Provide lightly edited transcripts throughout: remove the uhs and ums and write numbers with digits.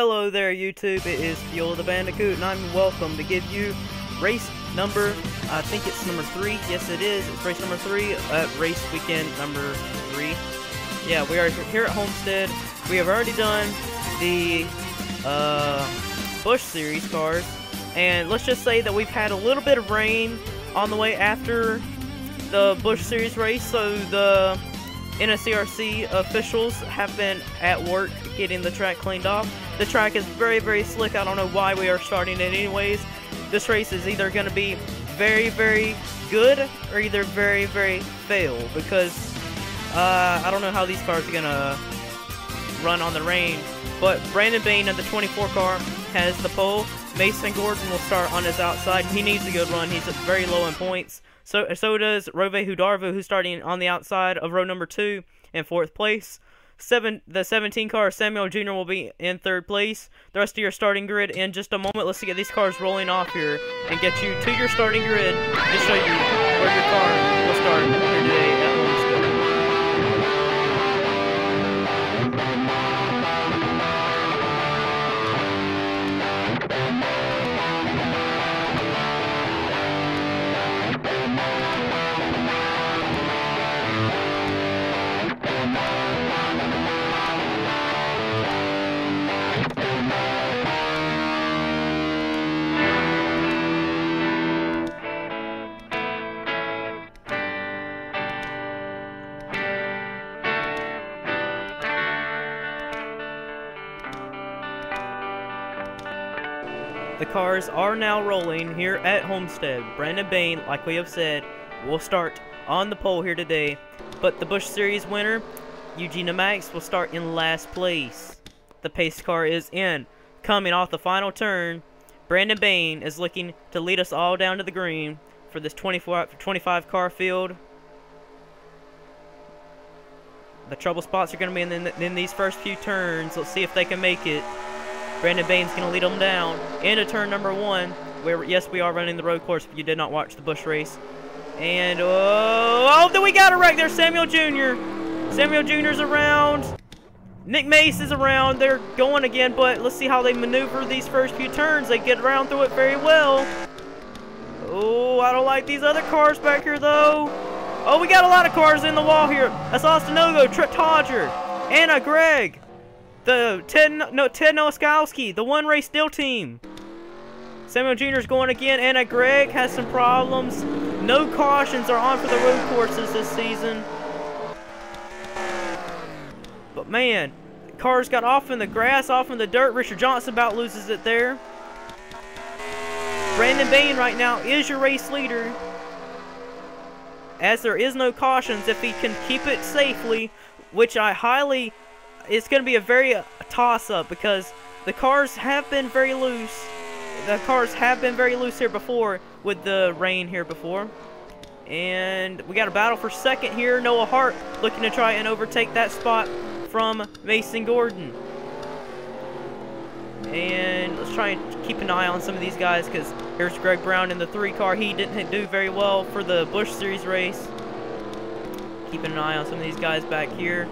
Hello there YouTube, it is Fuel the Bandicoot and I'm welcome to give you race number, I think it's number 3, yes it is, it's race number 3, race weekend number 3. Yeah, we are here at Homestead. We have already done the Busch Series cars, and let's just say that we've had a little bit of rain on the way after the Busch Series race, so the NSCRC officials have been at work getting the track cleaned off. The track is very, very slick. I don't know why we are starting it anyways. This race is either going to be very, very good or either very, very fail, because I don't know how these cars are going to run on the rain. But Brandon Bain in the 24 car has the pole. Mason Gordon will start on his outside. He needs a good run. He's very low in points. So does Rove Hudarvo, who's starting on the outside of row number 2 in 4th place. The 17 car, Samuel Jr. will be in 3rd place. The rest of your starting grid in just a moment. Let's get these cars rolling off here and get you to your starting grid to show you where your car will start here today at Homestead. The cars are now rolling here at Homestead. Brandon Bain, like we have said, will start on the pole here today. But the Busch Series winner, Eugenia Max, will start in last place. The pace car is in. Coming off the final turn, Brandon Bain is looking to lead us all down to the green for this 25 car field. The trouble spots are going to be in these first few turns. Let's see if they can make it. Brandon Bain's going to lead them down into turn number 1, where, yes, we are running the road course if you did not watch the Busch race. And, then we got a wreck there, Samuel Jr. Samuel Jr.'s around. Nick Mace is around. They're going again, but let's see how they maneuver these first few turns. They get around through it very well. Oh, I don't like these other cars back here, though. Oh, we got a lot of cars in the wall here. That's Austin Ogo, Trent Todger, Anna Gregg. The Ted Nowakowski, the One Race Steel team. Samuel Jr. is going again. Anna Gregg has some problems. No cautions are on for the road courses this season. But man, cars got off in the grass, off in the dirt. Richard Johnson about loses it there. Brandon Bain right now is your race leader, as there is no cautions. If he can keep it safely, which I highly... It's going to be a very toss-up, because the cars have been very loose. The cars have been very loose here before with the rain here before. And we got a battle for second here. Noah Hart looking to try and overtake that spot from Mason Gordon. And let's try and keep an eye on some of these guys, because here's Greg Brown in the 3 car. He didn't do very well for the Busch Series race. Keeping an eye on some of these guys back here.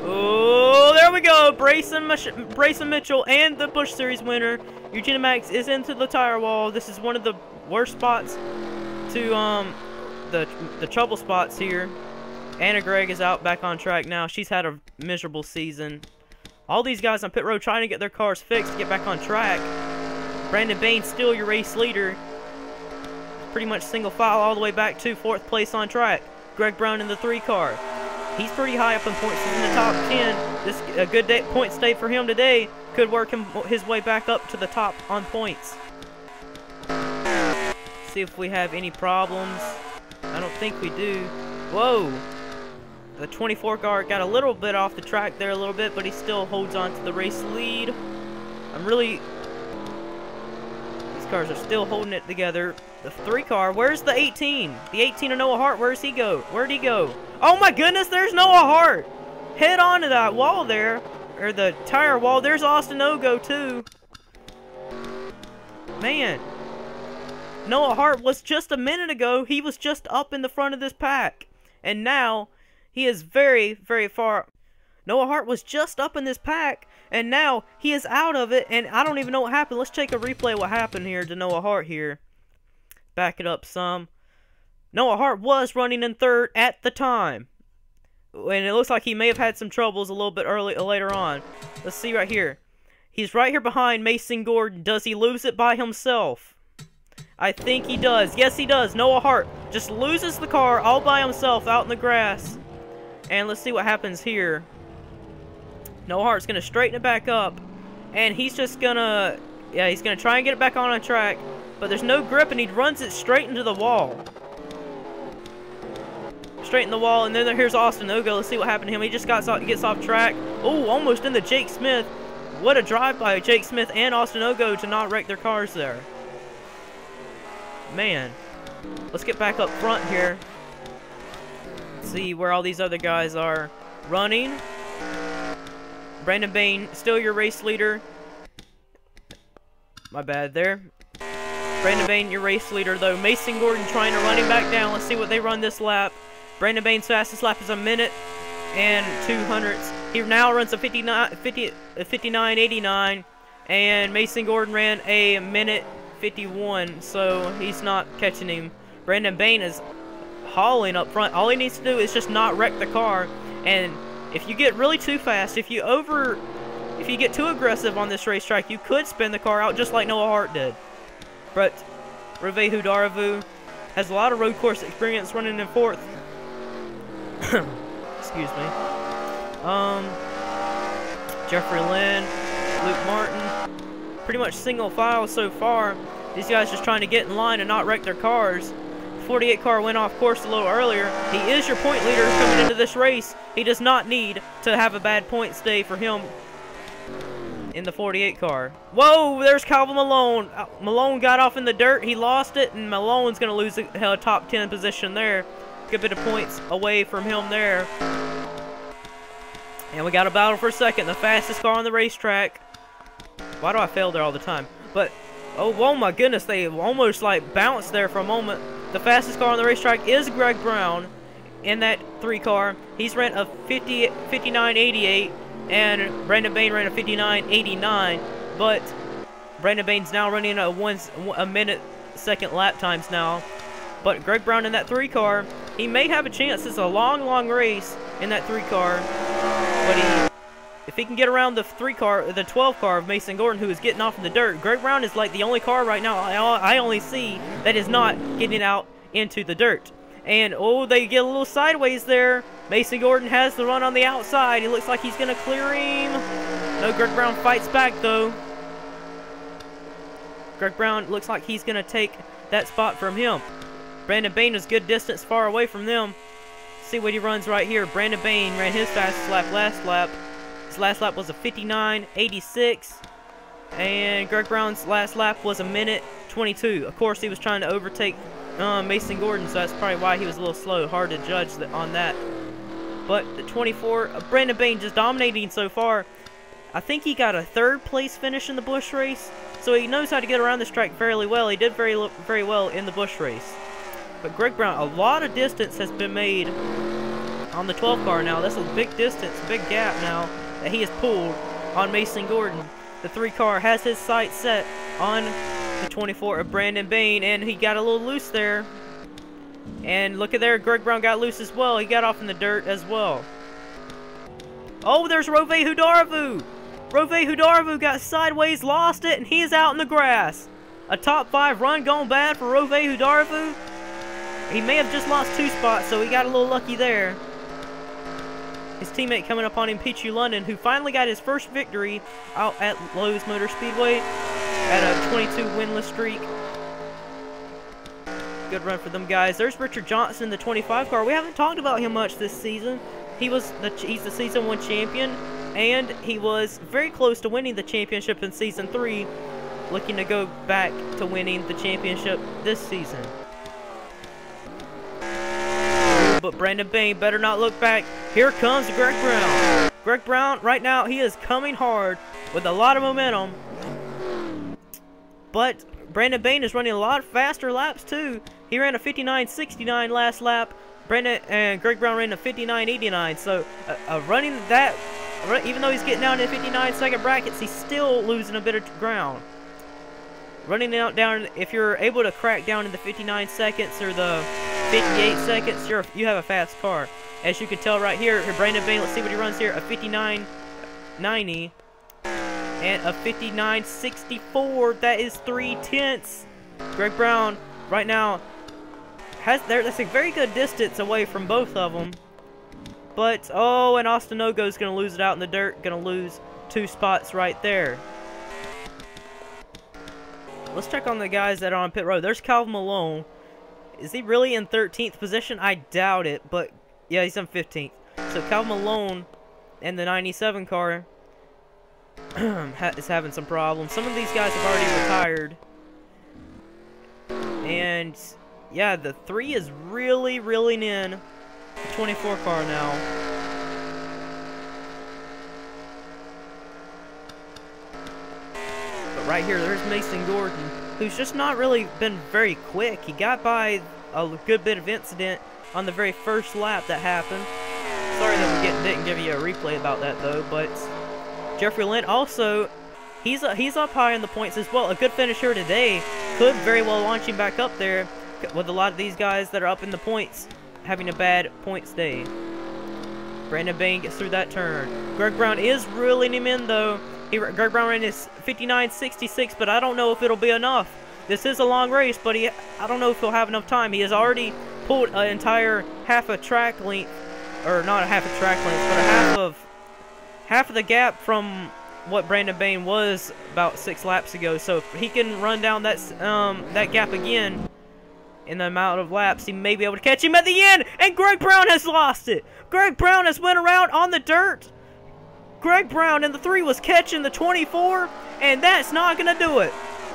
Oh, there we go. Brayson Mitchell and the Busch Series winner, Eugenia Max, is into the tire wall. This is one of the worst spots to the trouble spots here. Anna Gregg is out back on track now. She's had a miserable season. All these guys on pit road trying to get their cars fixed to get back on track. Brandon Bain still your race leader. Pretty much single file all the way back to 4th place on track. Greg Brown in the 3 car. He's pretty high up in points. He's in the top 10. This a good point day for him today. Could work his way back up to the top on points. See if we have any problems. I don't think we do. Whoa. The 24 car got a little bit off the track there a little bit, but he still holds on to the race lead. These cars are still holding it together. The 3 car, where's the 18? The 18 of Noah Hart, where's he go? Where'd he go? Oh my goodness, there's Noah Hart. Head on to that wall there, or the tire wall. There's Austin Ogo too. Man, Noah Hart was just a minute ago, he was just up in the front of this pack. And now, he is very, very far Noah Hart was just up in this pack, and now he is out of it, and I don't even know what happened. Let's take a replay of what happened here to Noah Hart here. Back it up some. Noah Hart was running in third at the time, and it looks like he may have had some troubles a little bit later on. Let's see right here. He's right here behind Mason Gordon. Does he lose it by himself? I think he does. Yes, he does. Noah Hart just loses the car all by himself out in the grass. And let's see what happens here. Noah Hart's going to straighten it back up. And he's just going to... Yeah, he's going to try and get it back on track. But there's no grip, and he runs it straight into the wall. Straight in the wall, and then here's Austin Ogo. Let's see what happened to him. He just gets off track. Oh, almost into Jake Smith. What a drive by Jake Smith and Austin Ogo to not wreck their cars there. Man. Let's get back up front here. See where all these other guys are running. Brandon Bain, still your race leader. My bad there. Brandon Bain, your race leader, though. Mason Gordon trying to run him back down. Let's see what they run this lap. Brandon Bain's fastest lap is 1 minute and 200ths. He now runs a 59.89, and Mason Gordon ran a minute 51, so he's not catching him. Brandon Bain is hauling up front. All he needs to do is just not wreck the car, and if you get really too fast, if you get too aggressive on this racetrack, you could spin the car out just like Noah Hart did. But Rove Hudaravu has a lot of road course experience running in fourth. Excuse me. Jeffrey Lynn, Luke Martin, pretty much single file so far. These guys just trying to get in line and not wreck their cars. 48 car went off course a little earlier. He is your point leader coming into this race. He does not need to have a bad points day for him in the 48 car. Whoa, there's Calvin Malone. Malone got off in the dirt. He lost it, and Malone's going to lose a top 10 position there. Good bit of points away from him there. And we got a battle for a second. The fastest car on the racetrack. Why do I fail there all the time? But, oh my goodness, they almost like bounced there for a moment. The fastest car on the racetrack is Greg Brown in that 3 car. He's ran a 59.88, and Brandon Bain ran a 59.89. But Brandon Bain's now running a minute second lap times now. But Greg Brown in that 3 car, he may have a chance. It's a long race in that 3 car. But if he can get around the 12 car of Mason Gordon, who is getting off in the dirt, Greg Brown is like the only car right now I only see that is not getting out into the dirt. And, oh, they get a little sideways there. Mason Gordon has the run on the outside. He looks like he's going to clear him. No, Greg Brown fights back, though. Greg Brown looks like he's going to take that spot from him. Brandon Bain is good distance far away from them. See what he runs right here. Brandon Bain ran his fastest lap last lap. His last lap was a 59.86. And Greg Brown's last lap was 1 minute 22. Of course, he was trying to overtake Mason Gordon, so that's probably why he was a little slow. Hard to judge on that. But the 24, Brandon Bain just dominating so far. I think he got a 3rd place finish in the Busch race, so he knows how to get around this track fairly well. He did very well in the Busch race. But Greg Brown, a lot of distance has been made on the 12 car now. That's a big distance, big gap now that he has pulled on Mason Gordon. The 3 car has his sights set on the 24 of Brandon Bain, and he got a little loose there. And look at there, Greg Brown got loose as well. He got off in the dirt as well. Oh, there's Rove Hudaravu. Rove Hudaravu got sideways, lost it, and he is out in the grass. A top 5 run gone bad for Rove Hudaravu. He may have just lost 2 spots, so he got a little lucky there. His teammate coming up on him, Pichu London, who finally got his first victory out at Lowe's Motor Speedway at a 22 winless streak. Good run for them guys. There's Richard Johnson, the 25 car. We haven't talked about him much this season. He's the Season 1 champion, and he was very close to winning the championship in Season 3, looking to go back to winning the championship this season. But Brandon Bain better not look back. Here comes Greg Brown. Greg Brown, right now, he is coming hard with a lot of momentum. But Brandon Bain is running a lot faster laps, too. He ran a 59.69 last lap. Greg Brown ran a 59.89. So, running that even though he's getting down in the 59-second brackets, he's still losing a bit of ground. Running down, if you're able to crack down in the 59 seconds or the 58 seconds, you have a fast car. As you can tell right here, Brandon Bain, let's see what he runs here, a 59.90 and a 59.64. That is 3/10. Greg Brown right now that's a very good distance away from both of them. But, oh, and Austin Ogo's going to lose it out in the dirt. Going to lose 2 spots right there. Let's check on the guys that are on pit road. There's Calvin Malone. Is he really in 13th position? I doubt it, but yeah, he's in 15th. So Calvin Malone and the 97 car is having some problems. Some of these guys have already retired. And yeah, the 3 is really reeling in the 24 car now. But right here, there's Mason Gordon, who's just not really been very quick. He got by a good bit of incident on the very first lap that happened. Sorry that we didn't give you a replay about that though, but Jeffrey Lynn also, he's up high in the points as well. A good finish here today could very well launch him back up there with a lot of these guys that are up in the points having a bad points day. Brandon Bain gets through that turn. Greg Brown is reeling him in though. Greg Brown ran his 59.66, but I don't know if it'll be enough. This is a long race, but I don't know if he'll have enough time. He has already pulled an entire half a track length, or not a half a track length, but a half of the gap from what Brandon Bain was about 6 laps ago. So if he can run down that gap again in the amount of laps, he may be able to catch him at the end. And Greg Brown has lost it. Greg Brown has went around on the dirt. Greg Brown in the 3 was catching the 24, and that's not going to do it.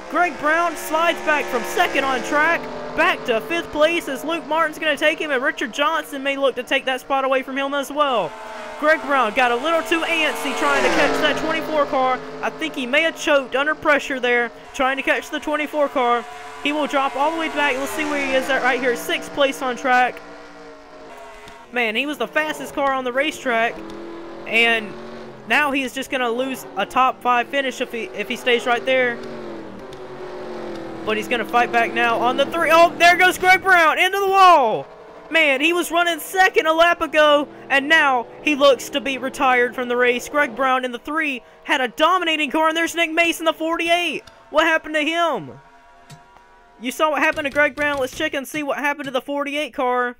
Greg Brown slides back from 2nd on track, back to 5th place as Luke Martin's going to take him, and Richard Johnson may look to take that spot away from him as well. Greg Brown got a little too antsy trying to catch that 24 car. I think he may have choked under pressure there, trying to catch the 24 car. He will drop all the way back. Let's see where he is at right here. 6th place on track. Man, he was the fastest car on the racetrack, and now he is just going to lose a top 5 finish if he stays right there. But he's going to fight back now on the 3. Oh, there goes Greg Brown into the wall. Man, he was running 2nd a lap ago, and now he looks to be retired from the race. Greg Brown in the 3 had a dominating car, and there's Nick Mason, the 48. What happened to him? You saw what happened to Greg Brown. Let's check and see what happened to the 48 car.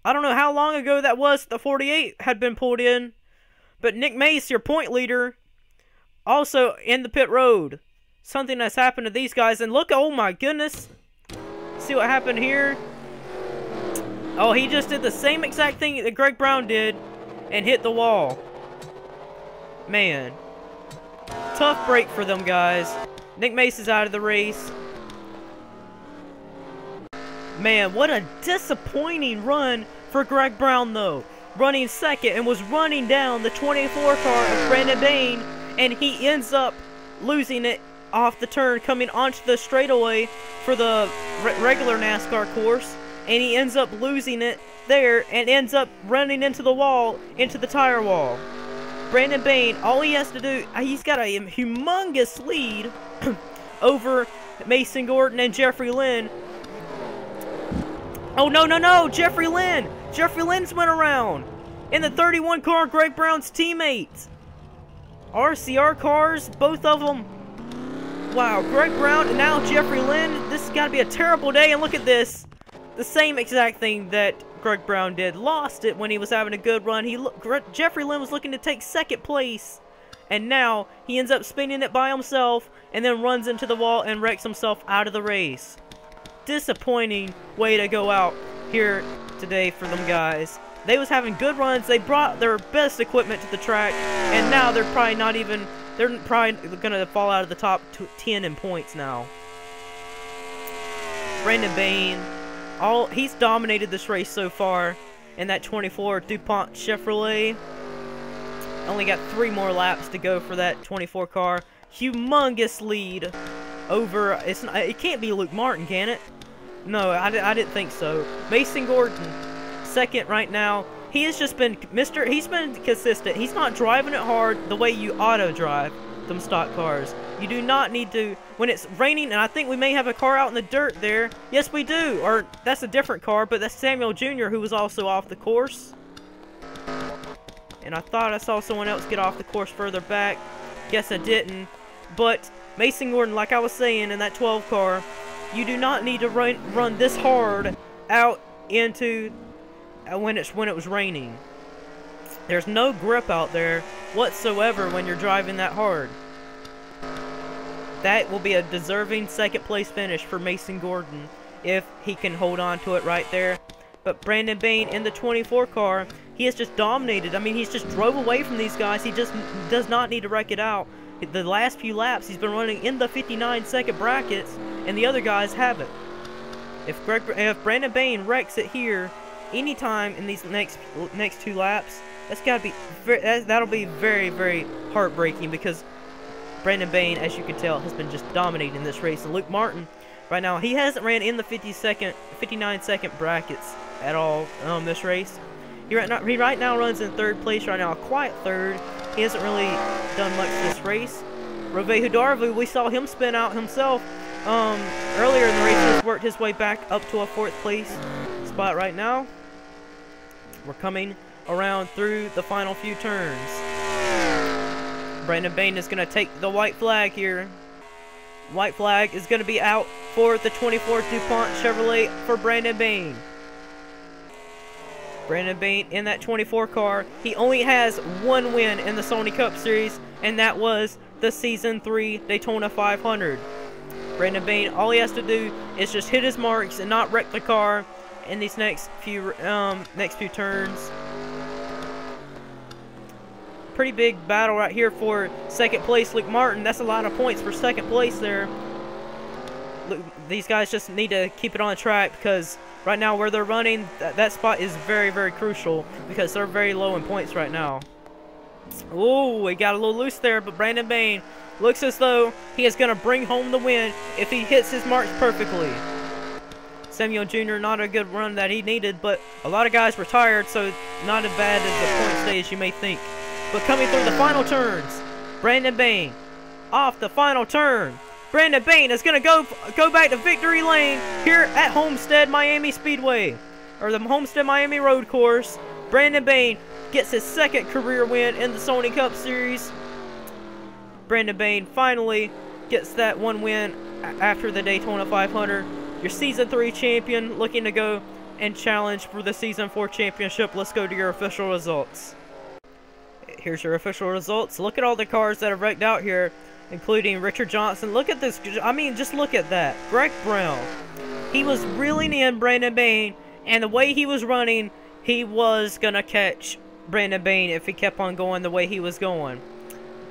I don't know how long ago that was the 48 had been pulled in. But Nick Mace, your point leader, also in the pit road. Something that's happened to these guys. And look, oh my goodness. See what happened here? Oh, he just did the same exact thing that Greg Brown did and hit the wall. Man. Tough break for them guys. Nick Mace is out of the race. Man, what a disappointing run for Greg Brown though. Running 2nd and was running down the 24 car of Brandon Bain, and he ends up losing it off the turn coming onto the straightaway for the regular NASCAR course, and he ends up losing it there and ends up running into the wall, into the tire wall. Brandon Bain, all he has to do, he's got a humongous lead over Mason Gordon and Jeffrey Lynn. Oh, no, Jeffrey Lynn! Jeffrey Lynn's went around in the 31 car, Greg Brown's teammates. RCR cars, both of them. Wow, Greg Brown and now Jeffrey Lynn. This has got to be a terrible day, and look at this. The same exact thing that Greg Brown did. Lost it when he was having a good run. Jeffrey Lynn was looking to take 2nd place, and now he ends up spinning it by himself and then runs into the wall and wrecks himself out of the race. Disappointing way to go out here today for them guys. They was having good runs. They brought their best equipment to the track, and now they're probably gonna fall out of the top 10 in points now. Brandon Bain, he's dominated this race so far in that 24 DuPont Chevrolet. Only got 3 more laps to go for that 24 car. Humongous lead over. It can't be Luke Martin, can it? No, I didn't think so. Mason Gordon, 2nd right now. he has just been he's been consistent. He's not driving it hard the way you auto drive them stock cars. You do not need to, when it's raining, and I think we may have a car out in the dirt there. Yes, we do. Or that's a different car, but that's Samuel Jr., who was also off the course. And I thought I saw someone else get off the course further back. Guess I didn't. But Mason Gordon, like I was saying, in that 12 car, you do not need to run this hard out into when it was raining. There's no grip out there whatsoever when you're driving that hard. That will be a deserving second place finish for Mason Gordon if he can hold on to it right there. But Brandon Bain in the 24 car, he has just dominated. I mean, he's just drove away from these guys. He just does not need to wreck it out. The last few laps, he's been running in the 59-second brackets, and the other guys haven't. If Brandon Bain wrecks it here anytime in these next 2 laps, that'll be very, very heartbreaking, because Brandon Bain, as you can tell, has been just dominating this race. And Luke Martin, right now, he hasn't ran in the 59-second brackets at all this race. He right now runs in 3rd place right now, a quiet 3rd. He hasn't really done much this race. Rove Hudarvu, we saw him spin out himself earlier in the race. He's worked his way back up to a 4th place spot right now. We're coming around through the final few turns. Brandon Bain is going to take the white flag here. White flag is going to be out for the 24 DuPont Chevrolet for Brandon Bain. Brandon Bain in that 24 car. He only has 1 win in the Sony Cup Series, and that was the Season 3 Daytona 500. Brandon Bain, all he has to do is just hit his marks and not wreck the car in these next few turns. Pretty big battle right here for 2nd place, Luke Martin. That's a lot of points for 2nd place there. Look, these guys just need to keep it on track, because right now where they're running, that spot is very, very crucial, because they're very low in points right now. Ooh, he got a little loose there, but Brandon Bain looks as though he is going to bring home the win if he hits his marks perfectly. Samuel Jr., not a good run that he needed, but a lot of guys retired, so not as bad as the point stay as you may think. But coming through the final turns, Brandon Bain off the final turn. Brandon Bain is going to go back to victory lane here at Homestead Miami Speedway, or the Homestead Miami Road Course. Brandon Bain gets his 2nd career win in the Sony Cup Series. Brandon Bain finally gets that 1 win after the Daytona 500. Your Season 3 champion, looking to go and challenge for the Season 4 championship. Let's go to your official results. Here's your official results. Look at all the cars that have wrecked out here, including Richard Johnson. Look at this. I mean, just look at that. Greg Brown. He was reeling in Brandon Bain, and the way he was running, he was going to catch Brandon Bain if he kept on going the way he was going.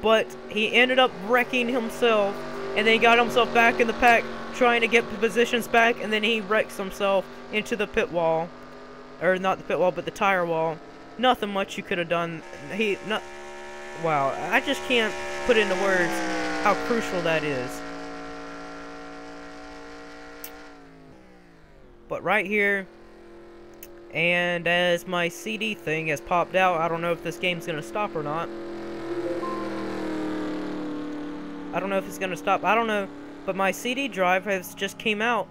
But he ended up wrecking himself, and then he got himself back in the pack, trying to get the positions back, and then he wrecks himself into the pit wall. Or not the pit wall, but the tire wall. Nothing much you could have done. Wow, I just can't put into words how crucial that is. But right here, and as my CD thing has popped out, I don't know if this game's going to stop or not. I don't know if it's going to stop. I don't know. But my CD drive has just came out,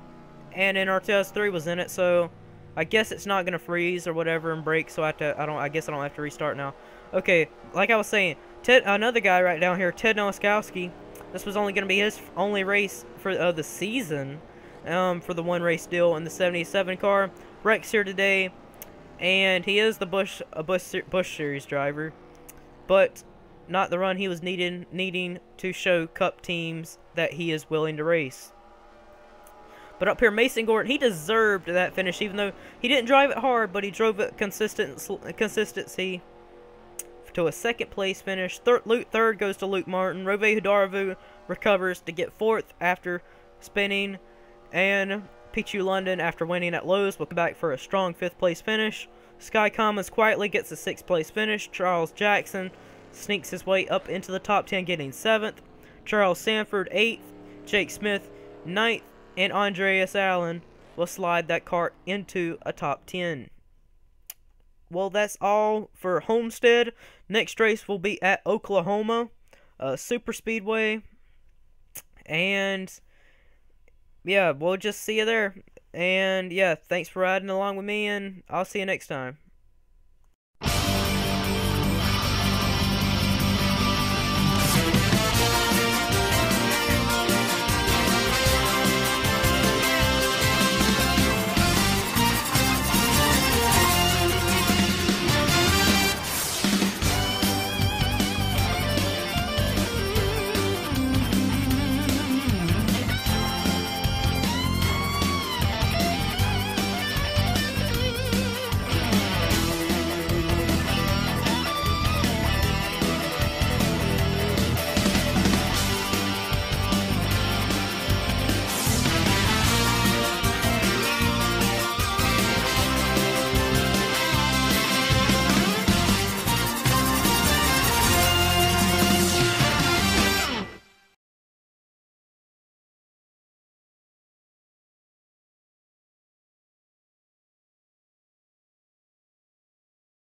and NRTS3 was in it, so I guess it's not gonna freeze or whatever and break. So I guess I don't have to restart now. Okay, like I was saying, another guy right down here, Ted Noskowski. This was only gonna be his only race for the season, for the 1 race deal in the 77 car. Rex here today, and he is the Busch Series driver, but not the run he was needing to show Cup teams that he is willing to race. But up here, Mason Gordon, he deserved that finish, even though he didn't drive it hard, but he drove it consistency to a 2nd place finish. Third goes to Luke Martin. Rove Hudarvu recovers to get 4th after spinning, and Pichu London, after winning at Lowe's, will come back for a strong 5th place finish. Sky Commons quietly gets a 6th place finish. Charles Jackson sneaks his way up into the top 10, getting 7th. Charles Sanford 8th. Jake Smith 9th. And Andreas Allen will slide that kart into a top 10. well, that's all for Homestead. Next race will be at Oklahoma, Super Speedway. And yeah, we'll just see you there. And yeah, thanks for riding along with me, and I'll see you next time.